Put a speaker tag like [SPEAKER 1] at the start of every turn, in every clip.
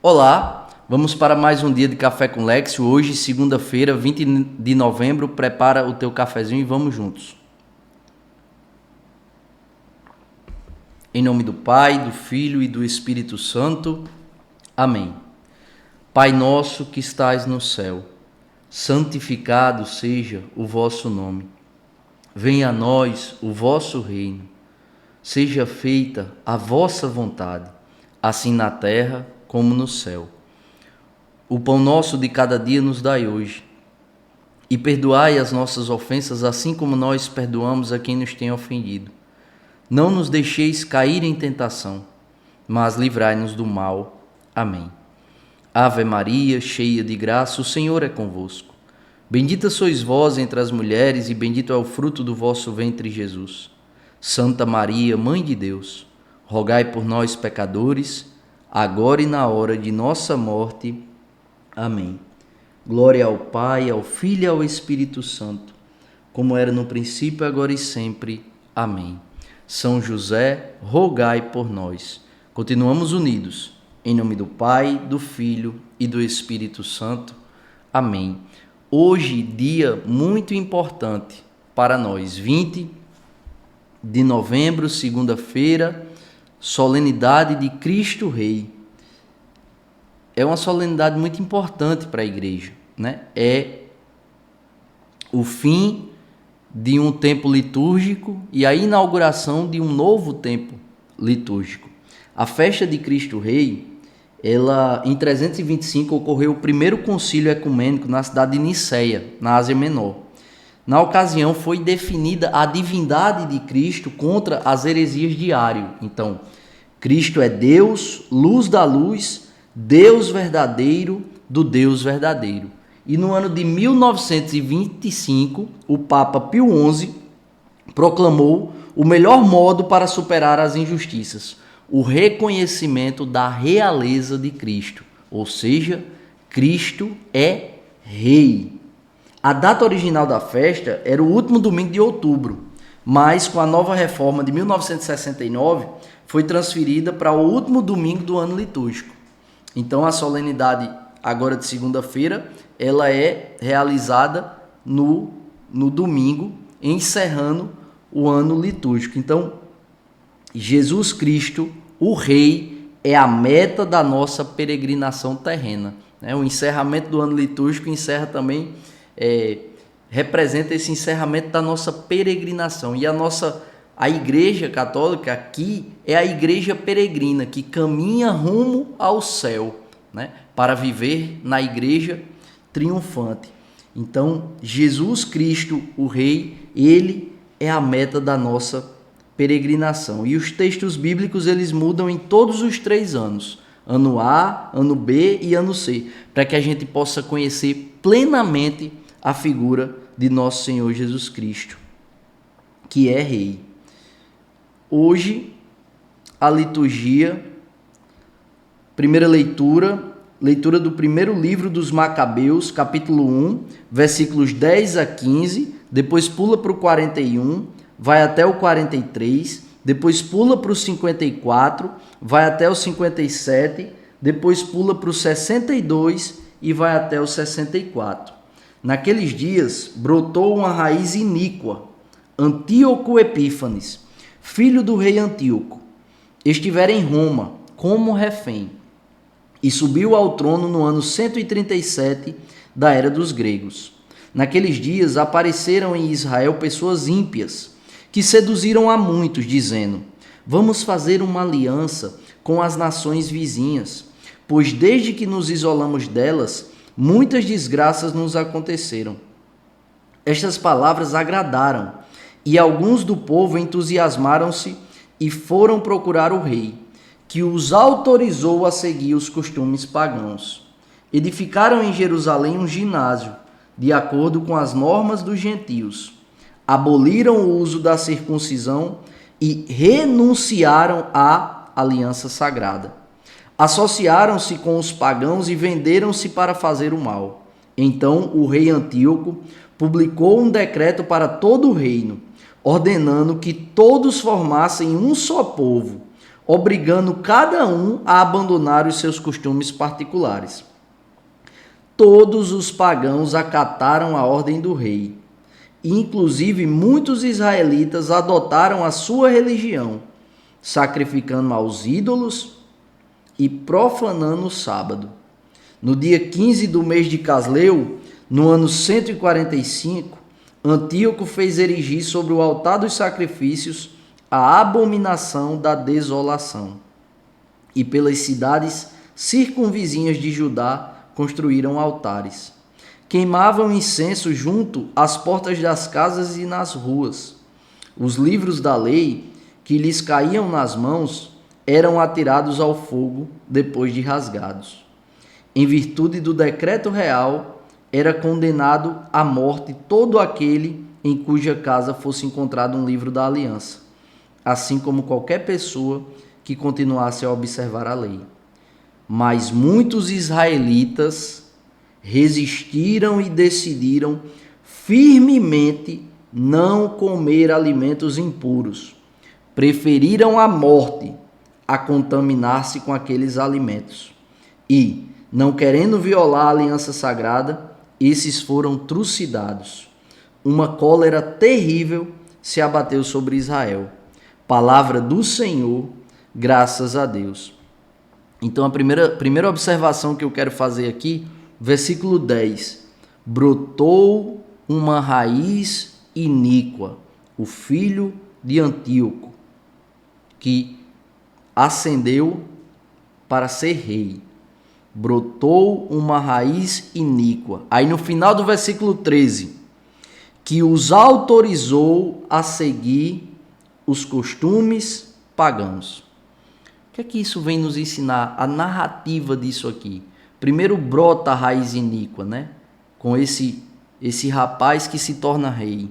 [SPEAKER 1] Olá, vamos para mais um dia de Café com Lexio. Hoje, segunda-feira, 20 de novembro. Prepara o teu cafezinho e vamos juntos. Em nome do Pai, do Filho e do Espírito Santo. Amém. Pai nosso que estais no céu, santificado seja o vosso nome. Venha a nós o vosso reino. Seja feita a vossa vontade, assim na terra como no céu. O pão nosso de cada dia nos dai hoje. E perdoai as nossas ofensas, assim como nós perdoamos a quem nos tem ofendido. Não nos deixeis cair em tentação, mas livrai-nos do mal. Amém. Ave Maria, cheia de graça, o Senhor é convosco. Bendita sois vós entre as mulheres, e bendito é o fruto do vosso ventre, Jesus. Santa Maria, Mãe de Deus, rogai por nós, pecadores, agora e na hora de nossa morte. Amém. Glória ao Pai, ao Filho e ao Espírito Santo, como era no princípio, agora e sempre. Amém. São José, rogai por nós. Continuamos unidos, em nome do Pai, do Filho e do Espírito Santo. Amém. Hoje, dia muito importante para nós, 20 de novembro, segunda-feira, solenidade de Cristo Rei. É uma solenidade muito importante para a igreja, né? É o fim de um tempo litúrgico e a inauguração de um novo tempo litúrgico. A festa de Cristo Rei, em 325, ocorreu o primeiro concílio ecumênico na cidade de Niceia, na Ásia Menor. Na ocasião, foi definida a divindade de Cristo contra as heresias de Ário. Então, Cristo é Deus, luz da luz, Deus verdadeiro do Deus verdadeiro. E no ano de 1925, o Papa Pio XI proclamou o melhor modo para superar as injustiças: o reconhecimento da realeza de Cristo, ou seja, Cristo é Rei. A data original da festa era o último domingo de outubro, mas com a nova reforma de 1969 foi transferida para o último domingo do ano litúrgico. Então a solenidade agora de segunda-feira, ela é realizada no domingo, encerrando o ano litúrgico. Então, Jesus Cristo, o Rei, é a meta da nossa peregrinação terrena. O encerramento do ano litúrgico encerra também, representa esse encerramento da nossa peregrinação. E a Igreja Católica aqui é a Igreja peregrina, que caminha rumo ao céu, né? Para viver na Igreja triunfante. Então, Jesus Cristo, o Rei, ele é a meta da nossa peregrinação. E os textos bíblicos, eles mudam em todos os 3 anos. Ano A, ano B e ano C, para que a gente possa conhecer plenamente a figura de nosso Senhor Jesus Cristo, que é Rei. Hoje, a liturgia, primeira leitura do primeiro livro dos Macabeus, capítulo 1, versículos 10 a 15, depois pula para o 41, vai até o 43, depois pula para o 54, vai até o 57, depois pula para o 62 e vai até o 64. Naqueles dias brotou uma raiz iníqua, Antíoco Epífanes, filho do rei Antíoco, estivera em Roma como refém, e subiu ao trono no ano 137 da era dos gregos. Naqueles dias apareceram em Israel pessoas ímpias, que seduziram a muitos, dizendo: vamos fazer uma aliança com as nações vizinhas, pois desde que nos isolamos delas, muitas desgraças nos aconteceram. Estas palavras agradaram, e alguns do povo entusiasmaram-se e foram procurar o rei, que os autorizou a seguir os costumes pagãos. Edificaram em Jerusalém um ginásio, de acordo com as normas dos gentios. Aboliram o uso da circuncisão e renunciaram à aliança sagrada. Associaram-se com os pagãos e venderam-se para fazer o mal. Então o rei Antíoco publicou um decreto para todo o reino, ordenando que todos formassem um só povo, obrigando cada um a abandonar os seus costumes particulares. Todos os pagãos acataram a ordem do rei. Inclusive, muitos israelitas adotaram a sua religião, sacrificando aos ídolos e profanando o sábado. No dia 15 do mês de Casleu, no ano 145, Antíoco fez erigir sobre o altar dos sacrifícios a abominação da desolação. E pelas cidades circunvizinhas de Judá construíram altares. Queimavam incenso junto às portas das casas e nas ruas. Os livros da lei, que lhes caíam nas mãos, eram atirados ao fogo depois de rasgados. Em virtude do decreto real, era condenado à morte todo aquele em cuja casa fosse encontrado um livro da aliança, assim como qualquer pessoa que continuasse a observar a lei. Mas muitos israelitas resistiram e decidiram firmemente não comer alimentos impuros. Preferiram a morte a contaminar-se com aqueles alimentos. E, não querendo violar a aliança sagrada, esses foram trucidados. Uma cólera terrível se abateu sobre Israel. Palavra do Senhor, graças a Deus. Então, a primeira observação que eu quero fazer aqui, versículo 10. Brotou uma raiz iníqua, o filho de Antíoco, que ascendeu para ser rei. Brotou uma raiz iníqua. Aí no final do versículo 13, que os autorizou a seguir os costumes pagãos. O que é que isso vem nos ensinar? A narrativa disso aqui. Primeiro brota a raiz iníqua, né? Com esse rapaz que se torna rei.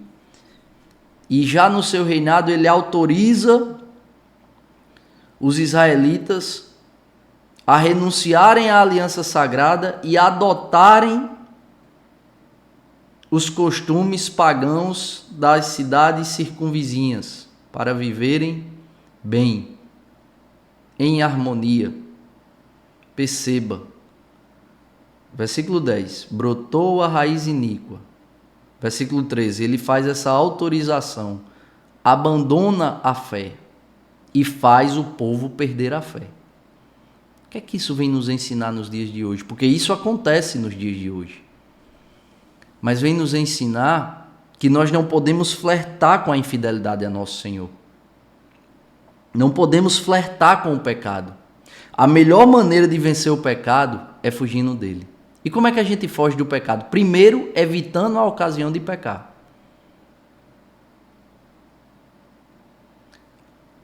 [SPEAKER 1] E já no seu reinado ele autoriza os israelitas a renunciarem à aliança sagrada e adotarem os costumes pagãos das cidades circunvizinhas para viverem bem, em harmonia. Perceba. Versículo 10. Brotou a raiz iníqua. Versículo 13. Ele faz essa autorização. Abandona a fé e faz o povo perder a fé. O que é que isso vem nos ensinar nos dias de hoje? Porque isso acontece nos dias de hoje. Mas vem nos ensinar que nós não podemos flertar com a infidelidade a nosso Senhor. Não podemos flertar com o pecado. A melhor maneira de vencer o pecado é fugindo dele. E como é que a gente foge do pecado? Primeiro, evitando a ocasião de pecar.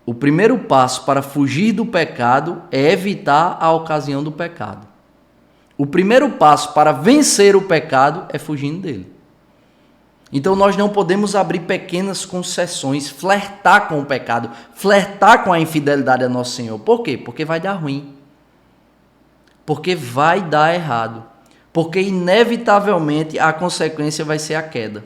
[SPEAKER 1] O primeiro passo para fugir do pecado é evitar a ocasião do pecado. O primeiro passo para vencer o pecado é fugindo dele. Então nós não podemos abrir pequenas concessões, flertar com o pecado, flertar com a infidelidade a nosso Senhor. Por quê? Porque vai dar ruim. Porque vai dar errado. Porque inevitavelmente a consequência vai ser a queda.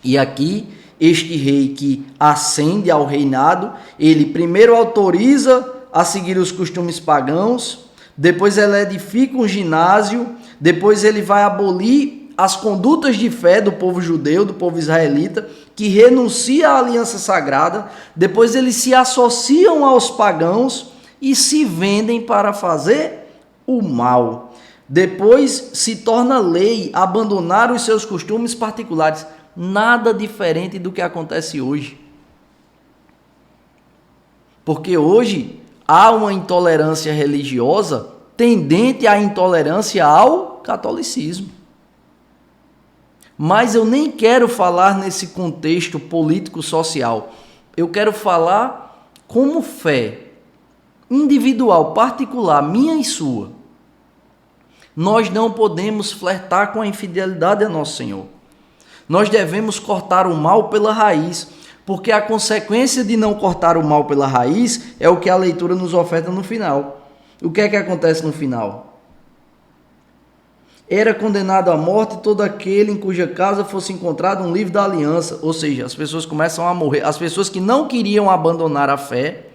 [SPEAKER 1] E aqui, este rei que ascende ao reinado, ele primeiro autoriza a seguir os costumes pagãos, depois ele edifica um ginásio, depois ele vai abolir as condutas de fé do povo judeu, do povo israelita, que renuncia à aliança sagrada, depois eles se associam aos pagãos e se vendem para fazer o mal. Depois se torna lei abandonar os seus costumes particulares. Nada diferente do que acontece hoje. Porque hoje há uma intolerância religiosa tendente à intolerância ao catolicismo. Mas eu nem quero falar nesse contexto político-social. Eu quero falar como fé individual, particular, minha e sua. Nós não podemos flertar com a infidelidade a nosso Senhor. Nós devemos cortar o mal pela raiz, porque a consequência de não cortar o mal pela raiz é o que a leitura nos oferta no final. O que é que acontece no final? Era condenado à morte todo aquele em cuja casa fosse encontrado um livro da aliança. Ou seja, as pessoas começam a morrer. As pessoas que não queriam abandonar a fé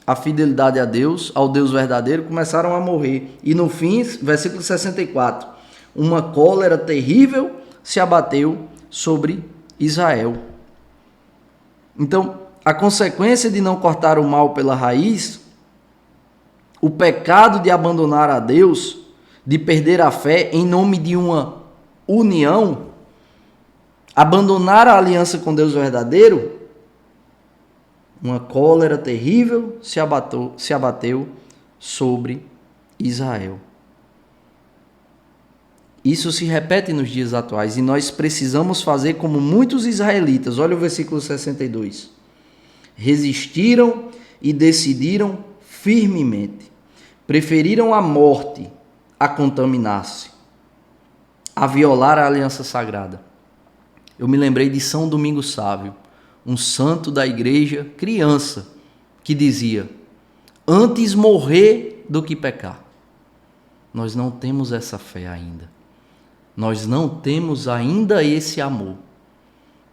[SPEAKER 1] a fidelidade a Deus, ao Deus verdadeiro, começaram a morrer. E no fim, versículo 64, uma cólera terrível se abateu sobre Israel. Então, a consequência de não cortar o mal pela raiz, o pecado de abandonar a Deus, de perder a fé em nome de uma união, abandonar a aliança com Deus verdadeiro, uma cólera terrível se abateu sobre Israel. Isso se repete nos dias atuais e nós precisamos fazer como muitos israelitas. Olha o versículo 62. Resistiram e decidiram firmemente. Preferiram a morte a contaminar-se, a violar a aliança sagrada. Eu me lembrei de São Domingos Sávio, um santo da igreja, criança, que dizia: antes morrer do que pecar. Nós não temos essa fé ainda. Nós não temos ainda esse amor,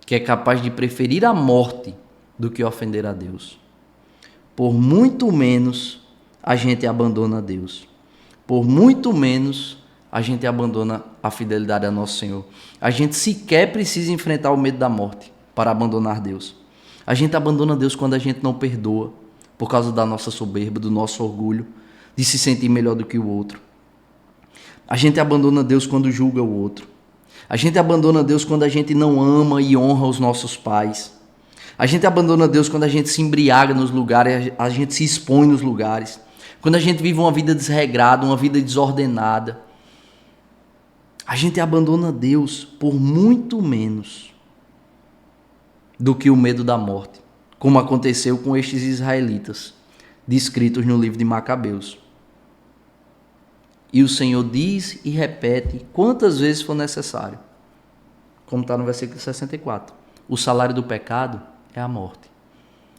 [SPEAKER 1] que é capaz de preferir a morte do que ofender a Deus. Por muito menos a gente abandona a Deus. Por muito menos a gente abandona a fidelidade a nosso Senhor. A gente sequer precisa enfrentar o medo da morte para abandonar Deus. A gente abandona Deus quando a gente não perdoa, por causa da nossa soberba, do nosso orgulho, de se sentir melhor do que o outro. A gente abandona Deus quando julga o outro. A gente abandona Deus quando a gente não ama e honra os nossos pais. A gente abandona Deus quando a gente se embriaga nos lugares, a gente se expõe nos lugares. Quando a gente vive uma vida desregrada, uma vida desordenada. A gente abandona Deus por muito menos do que o medo da morte, como aconteceu com estes israelitas, descritos no livro de Macabeus. E o Senhor diz e repete quantas vezes for necessário, como está no versículo 64. O salário do pecado é a morte.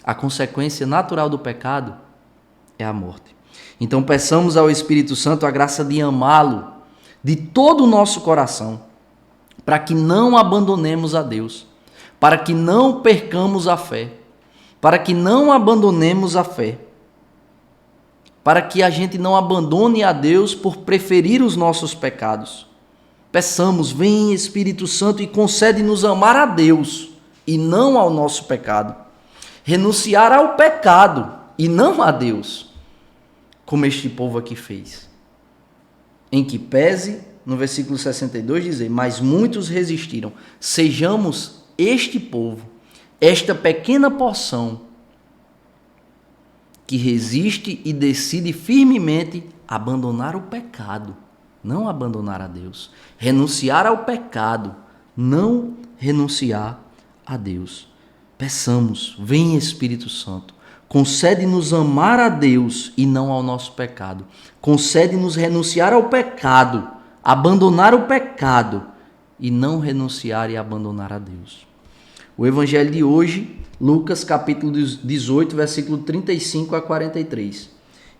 [SPEAKER 1] A consequência natural do pecado é a morte. Então peçamos ao Espírito Santo a graça de amá-lo de todo o nosso coração, para que não abandonemos a Deus, para que não percamos a fé, para que não abandonemos a fé, para que a gente não abandone a Deus por preferir os nossos pecados. Peçamos: vem Espírito Santo e concede-nos amar a Deus e não ao nosso pecado, renunciar ao pecado e não a Deus, como este povo aqui fez. Em que pese, no versículo 62, dizer: mas muitos resistiram. Sejamos este povo, esta pequena porção, que resiste e decide firmemente abandonar o pecado, não abandonar a Deus. Renunciar ao pecado, não renunciar a Deus. Peçamos: vem Espírito Santo, concede-nos amar a Deus e não ao nosso pecado. Concede-nos renunciar ao pecado, abandonar o pecado e não renunciar e abandonar a Deus. O evangelho de hoje, Lucas capítulo 18, versículo 35 a 43.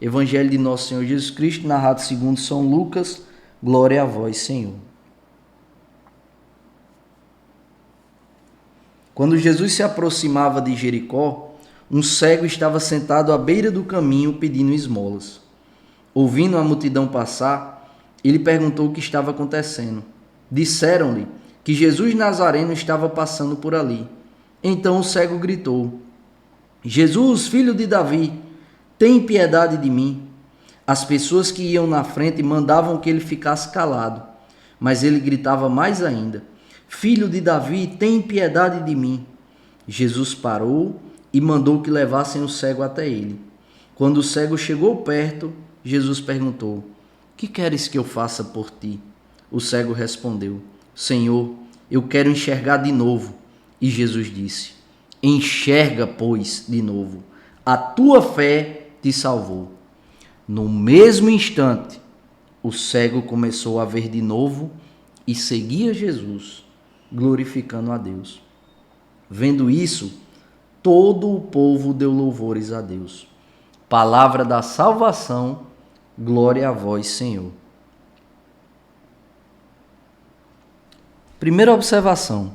[SPEAKER 1] Evangelho de nosso Senhor Jesus Cristo, narrado segundo São Lucas. Glória a vós, Senhor. Quando Jesus se aproximava de Jericó, um cego estava sentado à beira do caminho pedindo esmolas. Ouvindo a multidão passar, ele perguntou o que estava acontecendo. Disseram-lhe que Jesus Nazareno estava passando por ali. Então o cego gritou: Jesus, filho de Davi, tem piedade de mim. As pessoas que iam na frente mandavam que ele ficasse calado, mas ele gritava mais ainda: Filho de Davi, tem piedade de mim. Jesus parou e mandou que levassem o cego até ele. Quando o cego chegou perto, Jesus perguntou: que queres que eu faça por ti? O cego respondeu: Senhor, eu quero enxergar de novo. E Jesus disse: enxerga, pois, de novo. A tua fé te salvou. No mesmo instante, o cego começou a ver de novo e seguia Jesus, glorificando a Deus. Vendo isso, todo o povo deu louvores a Deus. Palavra da salvação, glória a vós, Senhor. Primeira observação: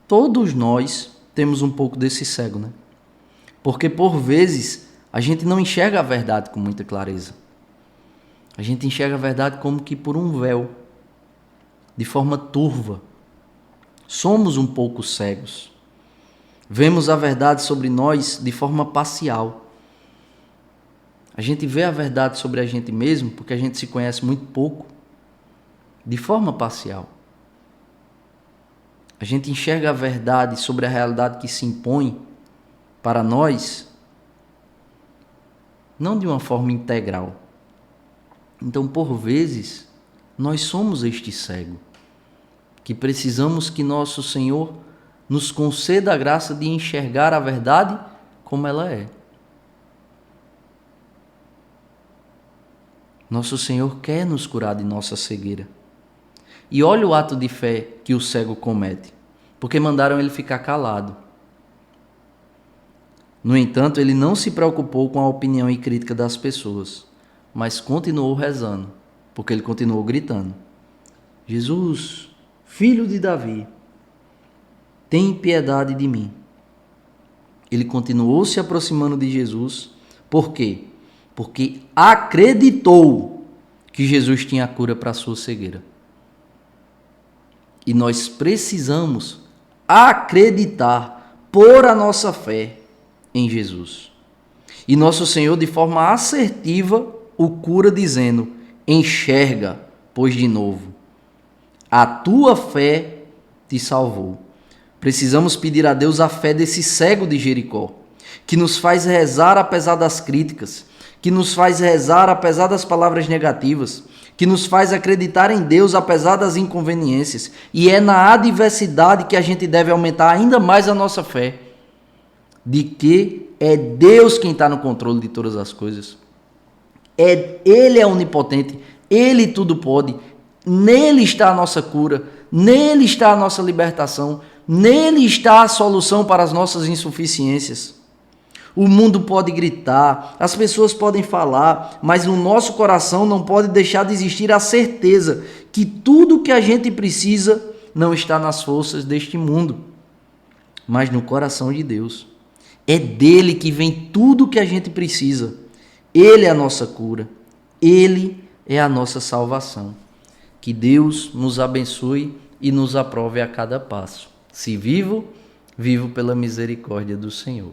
[SPEAKER 1] todos nós temos um pouco desse cego, né? Porque por vezes a gente não enxerga a verdade com muita clareza. A gente enxerga a verdade como que por um véu, de forma turva. Somos um pouco cegos. Vemos a verdade sobre nós de forma parcial. A gente vê a verdade sobre a gente mesmo porque a gente se conhece muito pouco, de forma parcial. A gente enxerga a verdade sobre a realidade que se impõe para nós, não de uma forma integral. Então, por vezes, nós somos este cego, que precisamos que nosso Senhor nos conceda a graça de enxergar a verdade como ela é. Nosso Senhor quer nos curar de nossa cegueira. E olha o ato de fé que o cego comete, porque mandaram ele ficar calado. No entanto, ele não se preocupou com a opinião e crítica das pessoas, mas continuou rezando, porque ele continuou gritando: Jesus, filho de Davi, tem piedade de mim. Ele continuou se aproximando de Jesus. Por quê? Porque acreditou que Jesus tinha a cura para a sua cegueira. E nós precisamos acreditar, pôr a nossa fé em Jesus. E nosso Senhor, de forma assertiva, o cura dizendo: enxerga, pois de novo, a tua fé te salvou. Precisamos pedir a Deus a fé desse cego de Jericó, que nos faz rezar apesar das críticas, que nos faz rezar apesar das palavras negativas, que nos faz acreditar em Deus apesar das inconveniências. E é na adversidade que a gente deve aumentar ainda mais a nossa fé, de que é Deus quem está no controle de todas as coisas. Ele é onipotente, Ele tudo pode, nele está a nossa cura, nele está a nossa libertação, nele está a solução para as nossas insuficiências. O mundo pode gritar, as pessoas podem falar, mas no nosso coração não pode deixar de existir a certeza que tudo que a gente precisa não está nas forças deste mundo, mas no coração de Deus. É dele que vem tudo que a gente precisa. Ele é a nossa cura, ele é a nossa salvação. Que Deus nos abençoe e nos aprove a cada passo. Se vivo, vivo pela misericórdia do Senhor.